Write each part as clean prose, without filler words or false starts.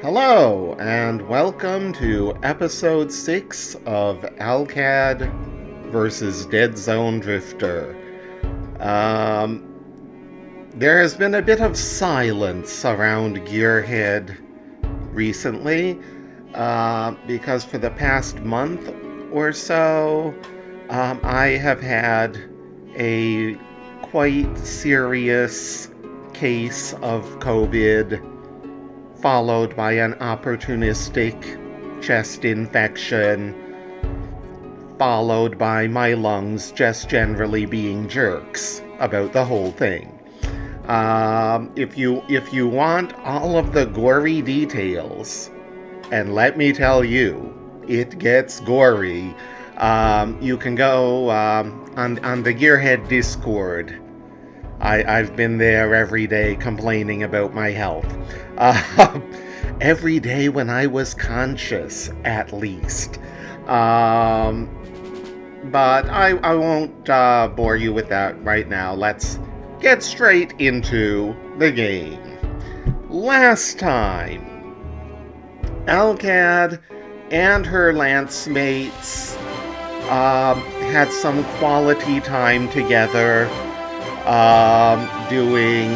Hello, and welcome to episode 6 of Alcad versus DeadZone Drifter. There has been a bit of silence around GearHead recently, because for the past month or so, I have had a quite serious case of COVID, followed by an opportunistic chest infection, followed by my lungs just generally being jerks about the whole thing. If you want all of the gory details, and let me tell you, it gets gory, you can go on the GearHead Discord. I've been there every day complaining about my health. Every day when I was conscious, at least. But I won't bore you with that right now. Let's get straight into the game. Last time, Alcad and her lance mates had some quality time together, doing,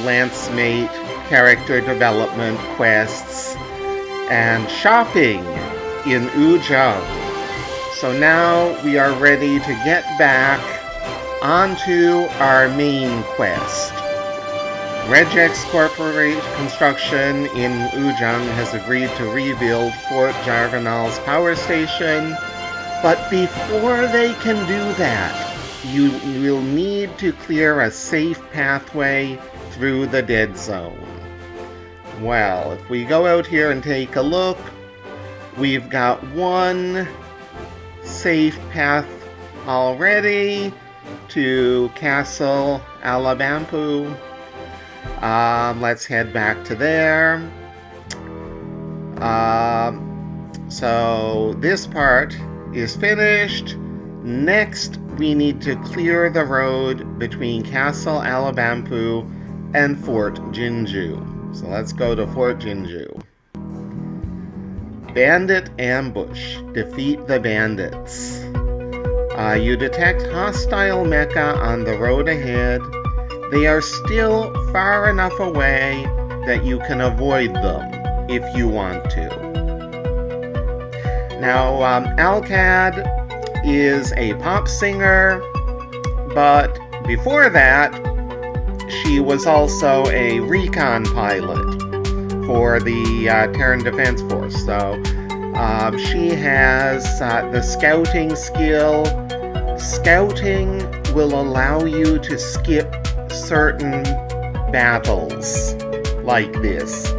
lance mate character development quests and shopping in Ujung. So now we are ready to get back onto our main quest. Regex Corporate Construction in Ujung has agreed to rebuild Fort Jinju's power station, but before they can do that, you will need to clear a safe pathway through the DeadZone. Well, if we go out here and take a look, we've got one safe path already to Castle Alabampu. Let's head back to there. So this part is finished. Next, we need to clear the road between Castle Alabampu and Fort Jinju. So let's go to Fort Jinju. Bandit ambush. Defeat the bandits. You detect hostile mecha on the road ahead. They are still far enough away that you can avoid them if you want to. Now, Alcad is a pop singer, but before that, she was also a recon pilot for the Terran Defense Force. So she has the scouting skill. Scouting will allow you to skip certain battles like this.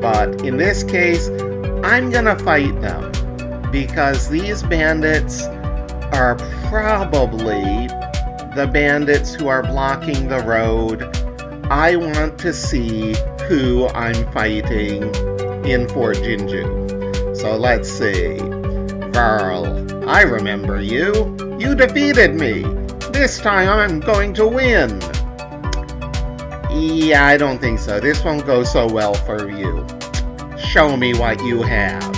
But in this case, I'm gonna fight them, because these bandits are probably the bandits who are blocking the road. I want to see who I'm fighting in Fort Jinju. So let's see. Varl, I remember you. You defeated me. This time I'm going to win. Yeah, I don't think so. This won't go so well for you. Show me what you have.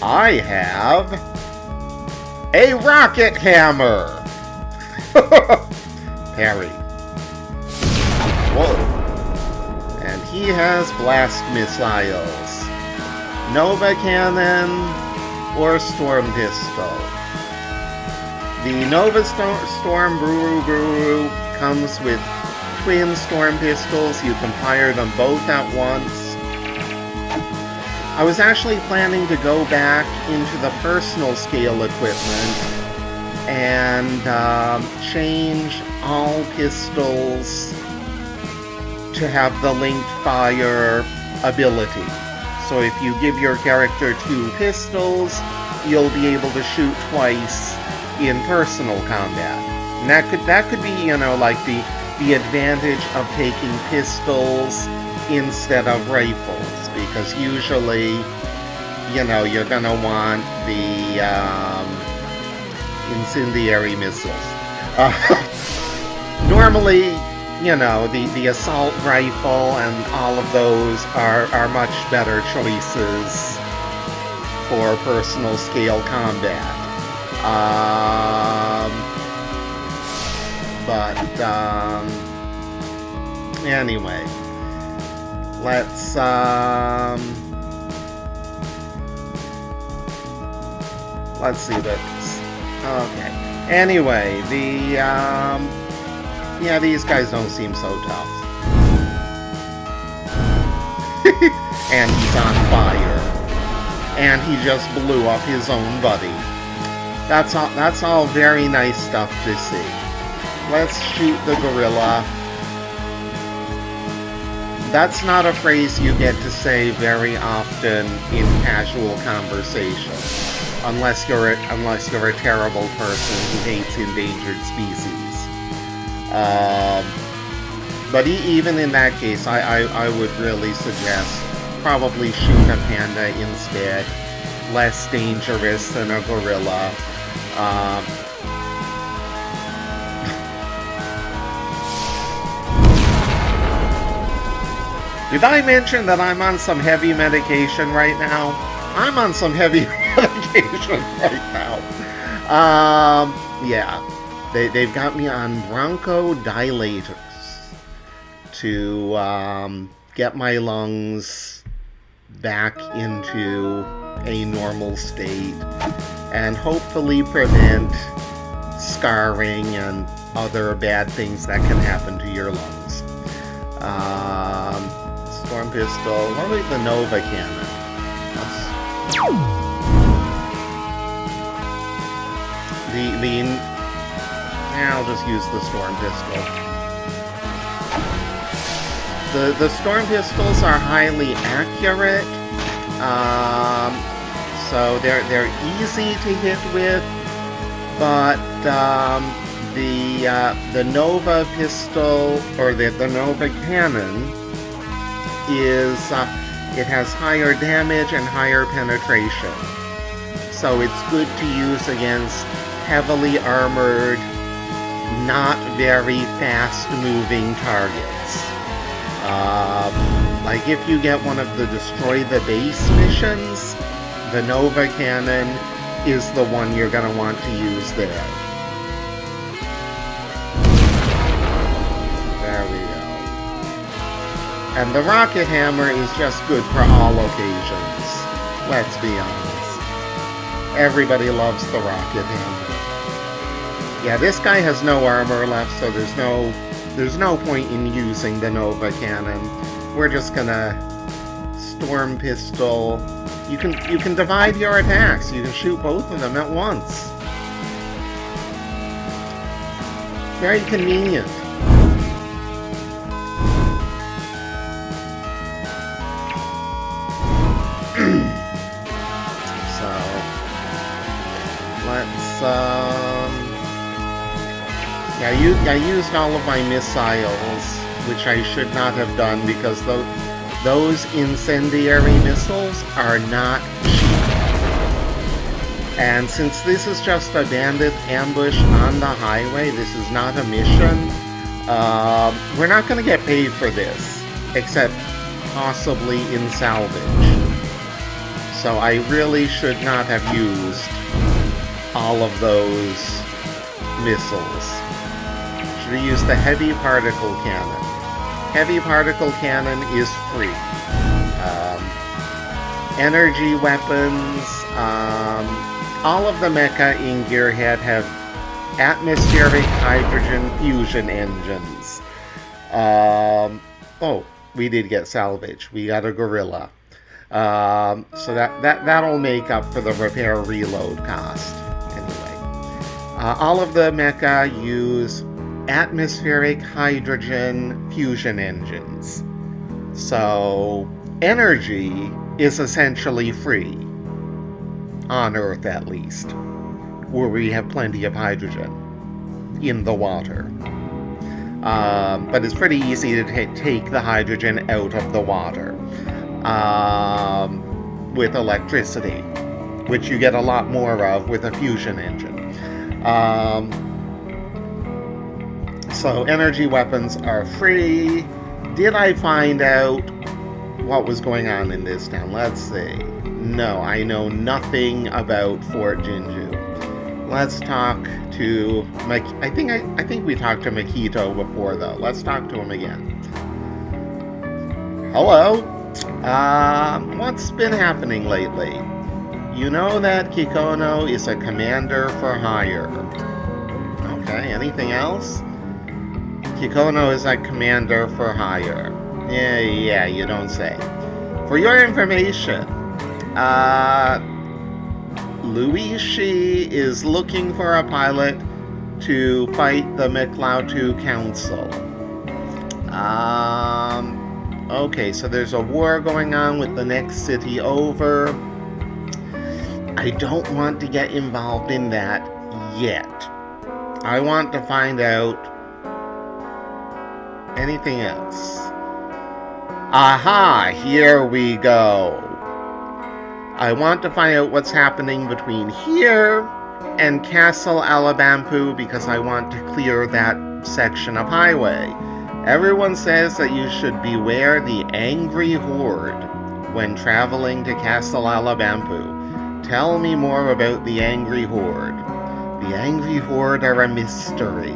I have a rocket hammer. Parry. Whoa. And he has blast missiles. Nova cannon or storm pistol. The Nova Storm Buru comes with twin storm pistols. You can fire them both at once. I was actually planning to go back into the personal scale equipment and change all pistols to have the linked fire ability. So if you give your character 2 pistols, you'll be able to shoot twice in personal combat. And that could be, like the advantage of taking pistols instead of rifles, because usually, you're gonna want the incendiary missiles. Normally, you know, the assault rifle and all of those are much better choices for personal scale combat. Anyway, let's see this. Okay. Anyway, yeah, these guys don't seem so tough. And he's on fire. And he just blew up his own buddy. That's all very nice stuff to see. Let's shoot the gorilla. That's not a phrase you get to say very often in casual conversation. Unless you're a terrible person who hates endangered species. But even in that case, I would really suggest probably shoot a panda instead. Less dangerous than a gorilla. Did I mention that I'm on some heavy medication right now? I'm on some heavy medication right now. Yeah. They've got me on bronchodilators to get my lungs back into a normal state and hopefully prevent scarring and other bad things that can happen to your lungs. Storm pistol. What about the Nova cannon? I'll just use the storm pistol. The storm pistols are highly accurate, so they're easy to hit with, but the Nova pistol or the Nova cannon is it has higher damage and higher penetration, so it's good to use against heavily armored, not very fast-moving targets. Like if you get one of the Destroy the Base missions, the Nova Cannon is the one you're going to want to use there. There we go. And the Rocket Hammer is just good for all occasions. Let's be honest. Everybody loves the Rocket Hammer. Yeah, this guy has no armor left, so there's no point in using the Nova Cannon. We're just gonna Storm Pistol. You can divide your attacks. You can shoot both of them at once. Very convenient. So let's I used all of my missiles, which I should not have done because those incendiary missiles are not cheap. And since this is just a bandit ambush on the highway, this is not a mission, we're not going to get paid for this, except possibly in salvage. So I really should not have used all of those missiles. Should have used the heavy particle cannon. Heavy particle cannon is free. Energy weapons, all of the mecha in GearHead have atmospheric hydrogen fusion engines. Oh, we did get salvage. We got a gorilla. So that'll make up for the repair reload cost. Anyway, all of the mecha use atmospheric hydrogen fusion engines. So energy is essentially free. On Earth, at least. Where we have plenty of hydrogen in the water. But it's pretty easy to take the hydrogen out of the water. With electricity, which you get a lot more of with a fusion engine. So energy weapons are free. Did I find out what was going on in this town? Let's see. No, I know nothing about Fort Jinju. Let's talk to I think we talked to Makito before though. Let's talk to him again. Hello. What's been happening lately? You know that Kikono is a commander for hire. Okay, anything else? Kikono is a commander for hire. Yeah, you don't say. For your information, Luishi is looking for a pilot to fight the McLeod Council. Okay, so there's a war going on with the next city over. I don't want to get involved in that yet. I want to find out anything else. Aha, here we go. I want to find out what's happening between here and Castle Alabampu because I want to clear that section of highway. Everyone says that you should beware the Angry Horde when traveling to Castle Alabampu. Tell me more about the Angry Horde. The Angry Horde are a mystery.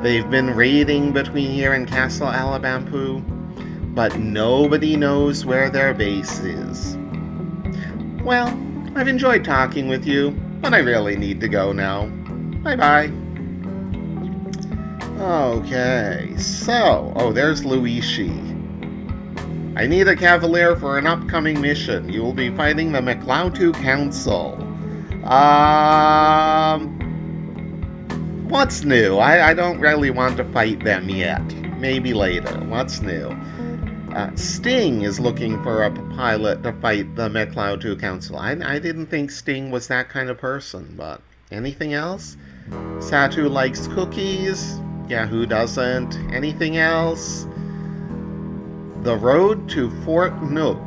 They've been raiding between here and Castle Alabampu, but nobody knows where their base is. Well, I've enjoyed talking with you, but I really need to go now. Bye-bye. Okay, so... Oh, there's Luishi. I need a cavalier for an upcoming mission. You will be fighting the McLeod Council. What's new? I don't really want to fight them yet. Maybe later. What's new? Sting is looking for a pilot to fight the McLeod Council. I didn't think Sting was that kind of person, but anything else? Satu likes cookies. Yeah, who doesn't? Anything else? The road to Fort Nook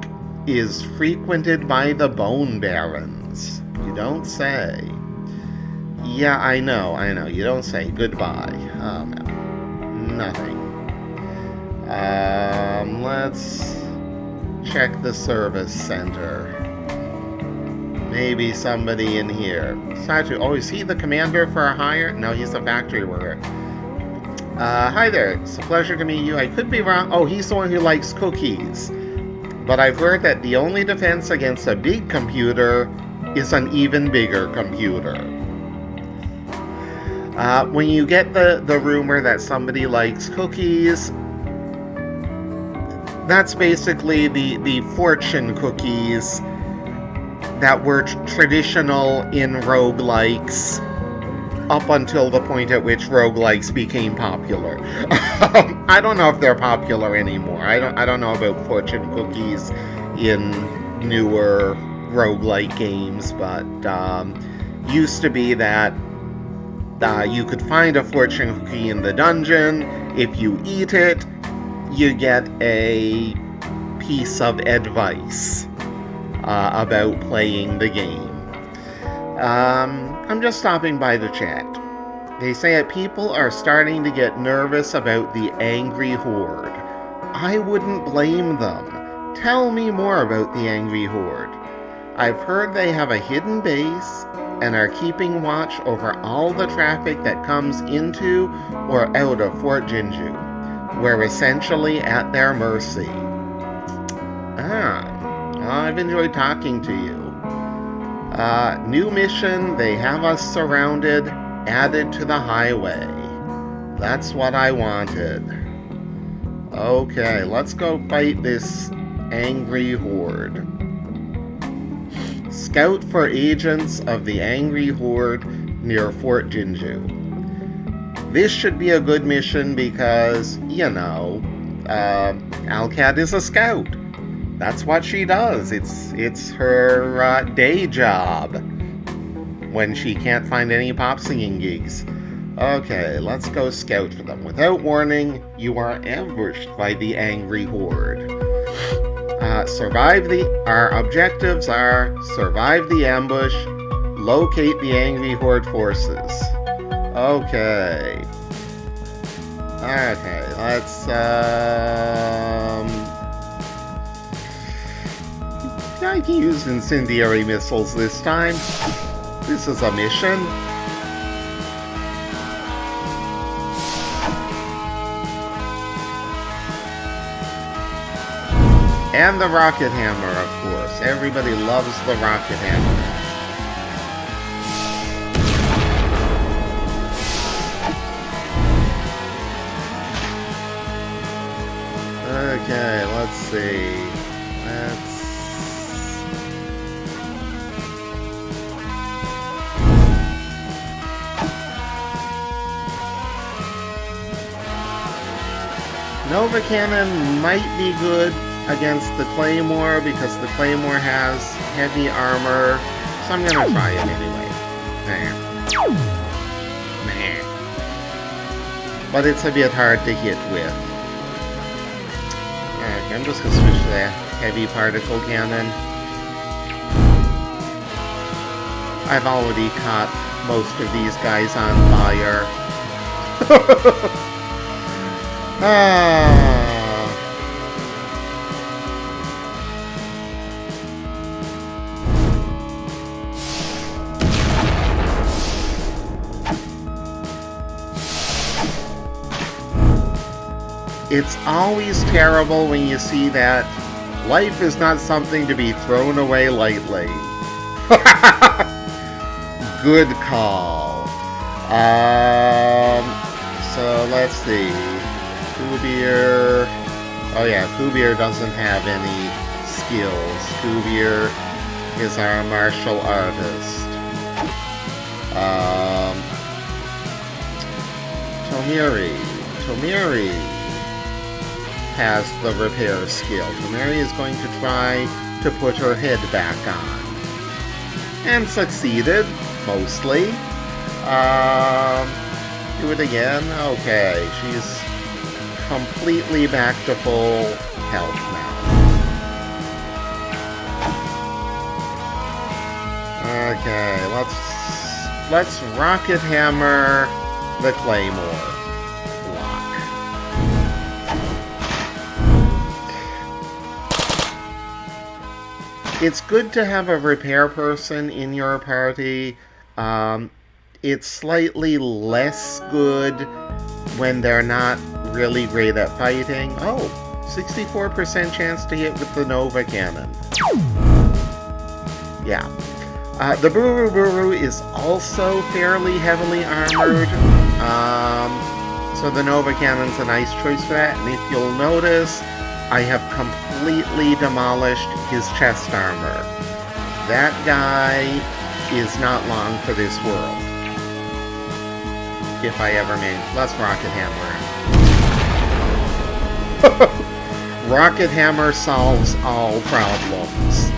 is frequented by the Bone Barons. You don't say. Yeah, I know. You don't say. Goodbye. Oh, no. Nothing. Let's check the service center. Maybe somebody in here. Satu, oh, is he the commander for a hire? No, he's a factory worker. Hi there. It's a pleasure to meet you. I could be wrong. Oh, he's the one who likes cookies. But I've heard that the only defense against a big computer is an even bigger computer. When you get the rumor that somebody likes cookies, that's basically the fortune cookies that were traditional in roguelikes up until the point at which roguelikes became popular. I don't know if they're popular anymore. I don't know about fortune cookies in newer roguelike games, but used to be that you could find a fortune cookie in the dungeon. If you eat it, you get a piece of advice about playing the game. I'm just stopping by to chat. They say that people are starting to get nervous about the Angry Horde. I wouldn't blame them. Tell me more about the Angry Horde. I've heard they have a hidden base and are keeping watch over all the traffic that comes into or out of Fort Jinju. We're essentially at their mercy. I've enjoyed talking to you. New mission, they have us surrounded, added to the highway. That's what I wanted. Okay, let's go fight this Angry Horde. Scout for agents of the Angry Horde near Fort Jinju. This should be a good mission because, Alcad is a scout. That's what she does. It's her day job when she can't find any pop singing gigs. Okay, let's go scout for them. Without warning, you are ambushed by the Angry Horde. Our objectives are survive the ambush, locate the Angry Horde forces. Okay. Okay, let's, I can use incendiary missiles this time. This is a mission. And the rocket hammer, of course. Everybody loves the rocket hammer. Okay, let's see. Nova Cannon might be good against the Claymore because the Claymore has heavy armor, so I'm gonna try it anyway. But it's a bit hard to hit with. Okay, I'm just gonna switch to the heavy particle cannon. I've already caught most of these guys on fire. It's always terrible when you see that life is not something to be thrown away lightly. Good call. So let's see. Kubier. Oh yeah, Kubier doesn't have any skills. Kubier is our martial artist. Tomiri has the repair skill. Tomiri is going to try to put her head back on. And succeeded, mostly. Do it again? Okay, she's completely back to full health now. Okay, let's rocket hammer the Claymore block. It's good to have a repair person in your party. It's slightly less good when they're not really great at fighting. Oh, 64% chance to hit with the Nova Cannon. Yeah. The Buru is also fairly heavily armored. So the Nova Cannon's a nice choice for that. And if you'll notice, I have completely demolished his chest armor. That guy is not long for this world. If I ever made... Let's rocket hammer him. Rocket hammer solves all problems.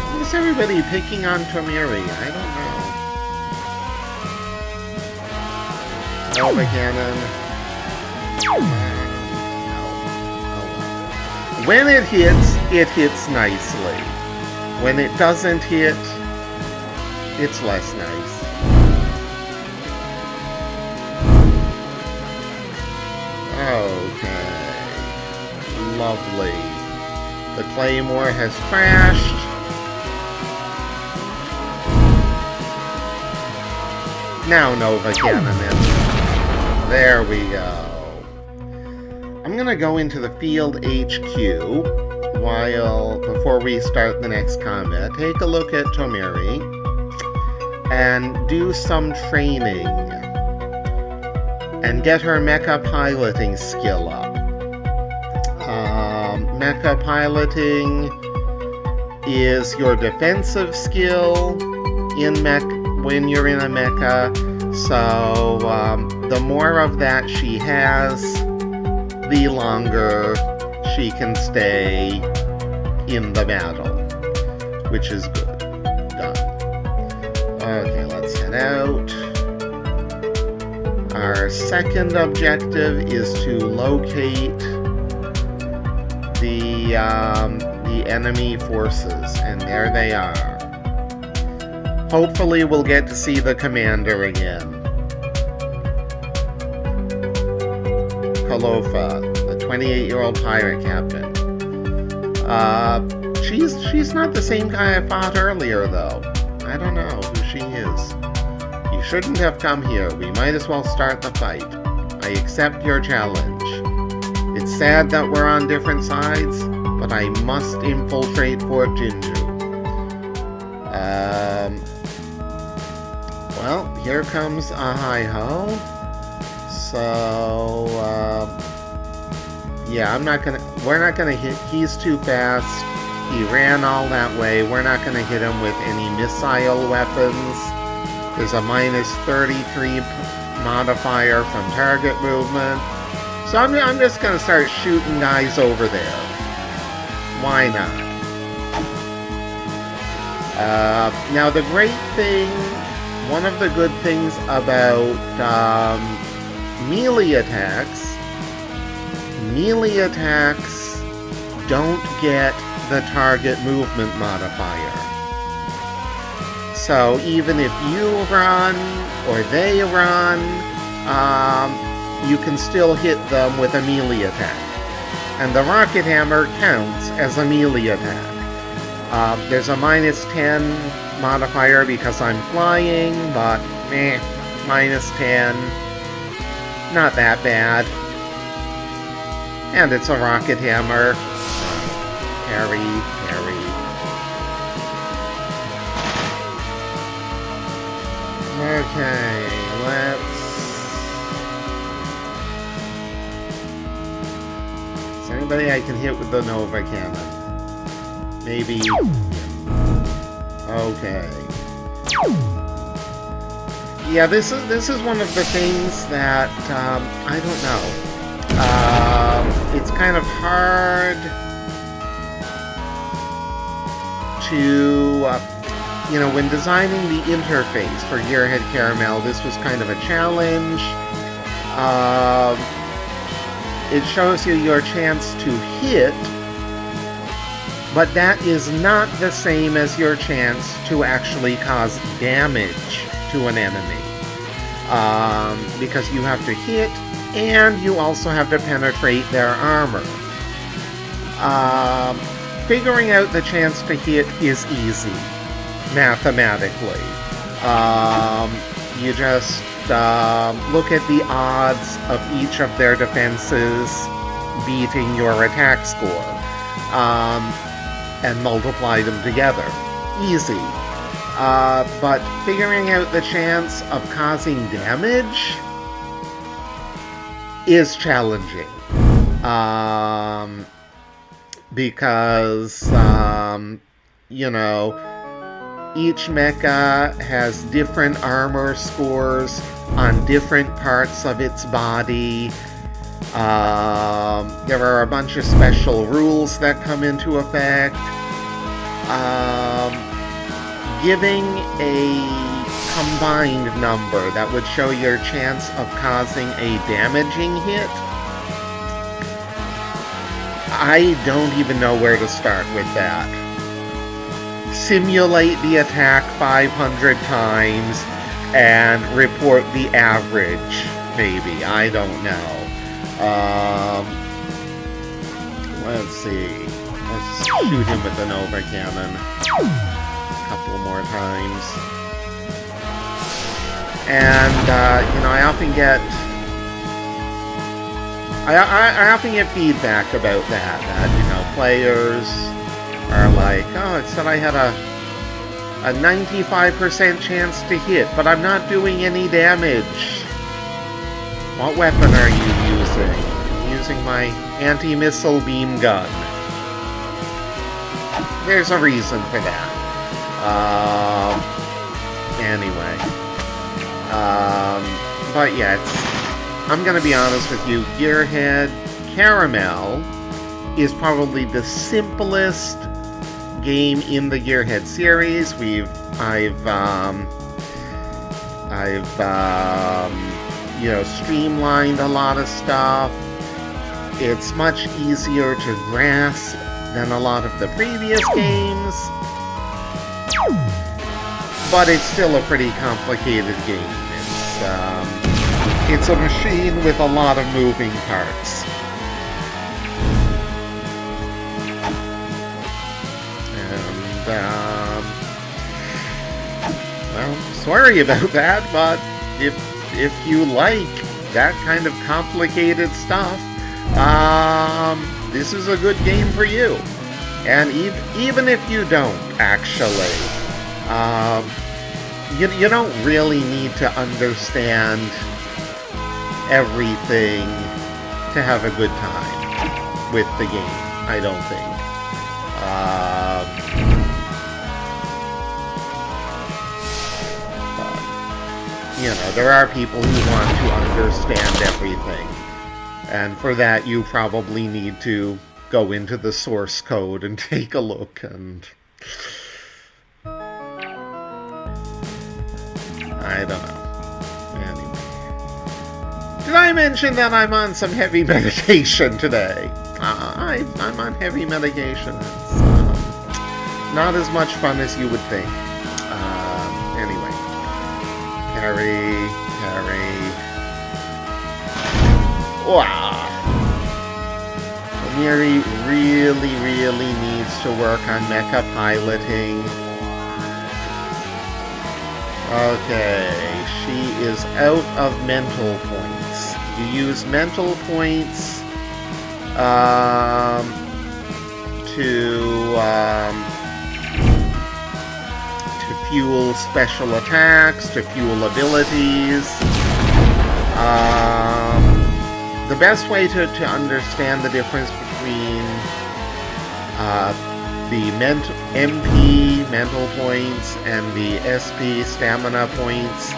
Why is everybody picking on Tomiri? I don't know. Nova Cannon. When it hits nicely. When it doesn't hit, it's less nice. Okay. Lovely. The Claymore has crashed. Now Nova Cannon in. There we go. I'm gonna go into the field HQ before we start the next combat. Take a look at Tomiri and do some training and get her mecha piloting skill up. Mecha piloting is your defensive skill when you're in a mecha. So the more of that she has, the longer she can stay in the battle, which is good. Done. Okay, let's head out. Our second objective is to locate the enemy forces, and there they are. Hopefully we'll get to see the commander again. Kalofa, the 28-year-old pirate captain. She's not the same guy I fought earlier, though. I don't know who she is. You shouldn't have come here. We might as well start the fight. I accept your challenge. It's sad that we're on different sides, but I must infiltrate Fort Jinju. Well, here comes a hi-ho. So, yeah, we're not gonna hit, he's too fast. He ran all that way. We're not gonna hit him with any missile weapons. There's a minus 33 modifier from target movement. So I'm just gonna start shooting guys over there. Why not? Now the great thing, one of the good things about melee attacks don't get the target movement modifier. So even if you run or they run, you can still hit them with a melee attack. And the rocket hammer counts as a melee attack. There's a minus 10 modifier because I'm flying, but minus 10. Not that bad. And it's a rocket hammer. Parry. Okay, Is there anybody I can hit with the Nova Cannon? Maybe. Okay. Yeah, this is one of the things that I don't know. It's kind of hard to, when designing the interface for GearHead Caramel, this was kind of a challenge. It shows you your chance to hit, but that is not the same as your chance to actually cause damage to an enemy. Because you have to hit, and you also have to penetrate their armor. Figuring out the chance to hit is easy, mathematically. You just look at the odds of each of their defenses beating your attack score, and multiply them together. Easy. But figuring out the chance of causing damage is challenging. Because, each mecha has different armor scores on different parts of its body. There are a bunch of special rules that come into effect. Giving a combined number that would show your chance of causing a damaging hit, I don't even know where to start with that. Simulate the attack 500 times and report the average, maybe. I don't know. Let's see. Let's shoot him with the Nova Cannon a couple more times. And, I often get feedback about that, players are like, oh, it said I had a 95% chance to hit, but I'm not doing any damage. What weapon are you using? I'm using my anti-missile beam gun. There's a reason for that. Anyway. But yeah, I'm gonna be honest with you, GearHead Caramel is probably the simplest game in the GearHead series. I've streamlined a lot of stuff. It's much easier to grasp than a lot of the previous games, but it's still a pretty complicated game. it's a machine with a lot of moving parts. And, well, sorry about that, but if you like that kind of complicated stuff, this is a good game for you. And even if you don't, actually, you don't really need to understand everything to have a good time with the game, I don't think. But, there are people who want to understand everything. And for that, you probably need to go into the source code and take a look, and I don't know. Anyway. Did I mention that I'm on some heavy medication today? I'm on heavy medication. It's not as much fun as you would think. Anyway. Carry. Wow. Miri really needs to work on mecha piloting. Okay, she is out of mental points. You use mental points to fuel special attacks, to fuel abilities. The best way to understand the difference between the MP, mental points, and the SP, stamina points.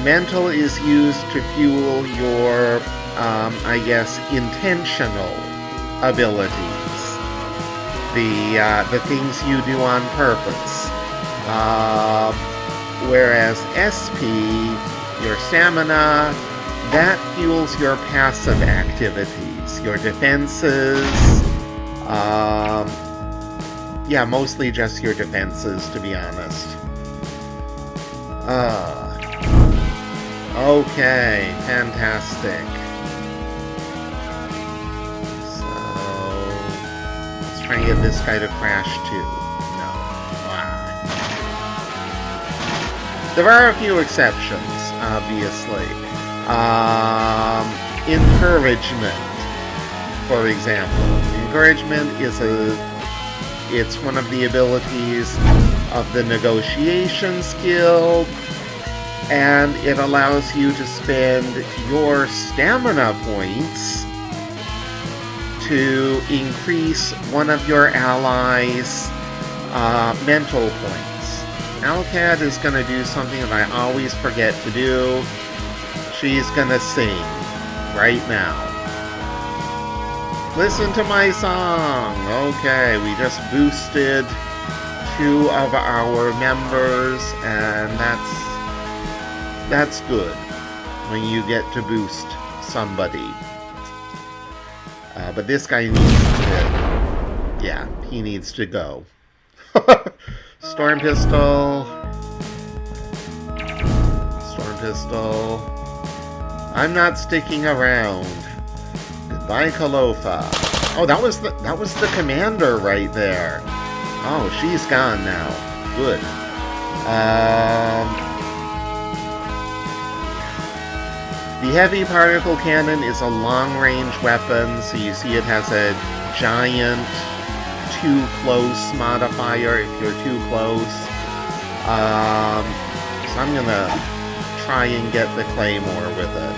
Mental is used to fuel your, I guess, intentional abilities. The things you do on purpose. Whereas SP, your stamina, that fuels your passive activities, your defenses, yeah, mostly just your defenses, to be honest. Okay, fantastic. So, let's try and get this guy to crash too. No. Wow. There are a few exceptions, obviously. Encouragement, for example. Encouragement it's one of the abilities of the negotiation skill, and it allows you to spend your stamina points to increase one of your allies' mental points. Alcad is going to do something that I always forget to do. She's gonna sing right now. Listen to my song! Okay, we just boosted 2 of our members, and that's good when you get to boost somebody. But this guy needs to... yeah, he needs to go. Storm Pistol. Storm Pistol. I'm not sticking around. Goodbye, Kalofa. Oh, that was the commander right there. Oh, she's gone now. Good. The heavy particle cannon is a long-range weapon, so you see it has a giant too close modifier if you're too close. So I'm gonna try and get the claymore with it.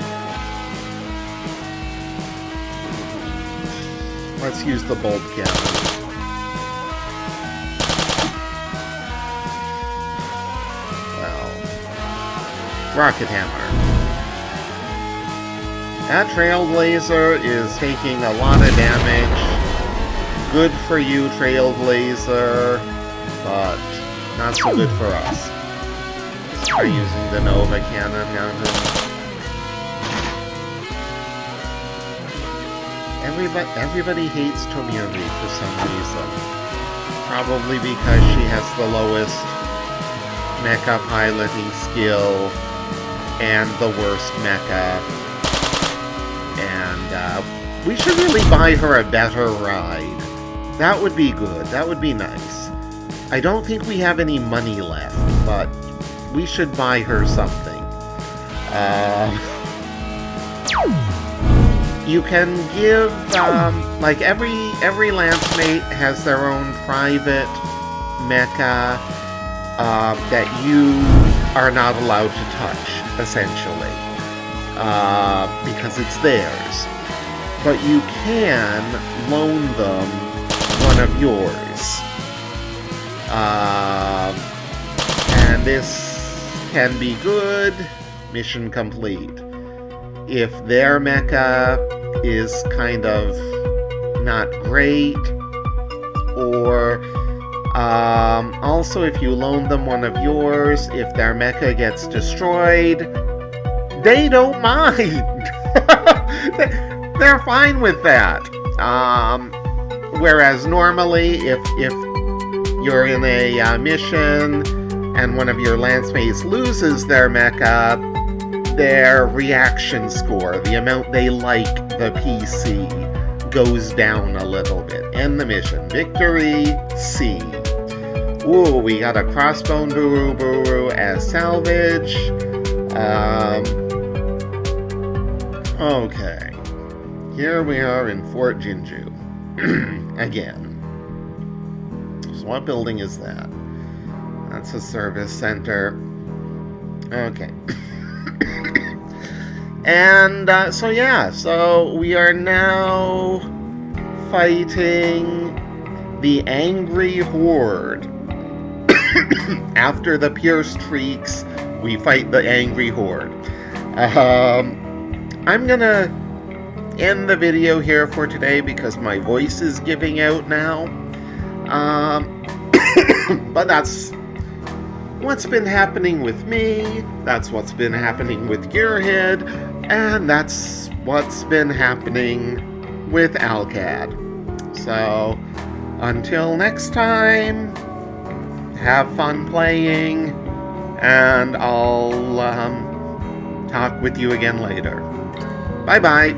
Let's use the bolt cannon. Well, rocket hammer. That Trailblazer is taking a lot of damage. Good for you, Trailblazer, but not so good for us. Let's try using the Nova cannon on him. Everybody hates Tomiri for some reason. Probably because she has the lowest mecha piloting skill and the worst mecha. And we should really buy her a better ride. That would be good. That would be nice. I don't think we have any money left, but we should buy her something. You can give, like every lance mate has their own private mecha that you are not allowed to touch, essentially, because it's theirs. But you can loan them one of yours. And this can be good. Mission complete. If their mecha is kind of not great, or also if you loan them one of yours, if their mecha gets destroyed, they don't mind. They're fine with that. Whereas normally, if you're in a mission and one of your lance mates loses their mecha, their reaction score, the amount they like the PC, goes down a little bit. End the mission. Victory, C. Ooh, we got a crossbone buru as salvage. Okay. Here we are in Fort Jinju. Again. So what building is that? That's a service center. Okay. And so we are now fighting the Angry Horde. After the pure streaks, we fight the Angry Horde. I'm gonna end the video here for today because my voice is giving out now. But that's what's been happening with me, that's what's been happening with GearHead, and that's what's been happening with Alcad. So, until next time, have fun playing, and I'll talk with you again later. Bye-bye.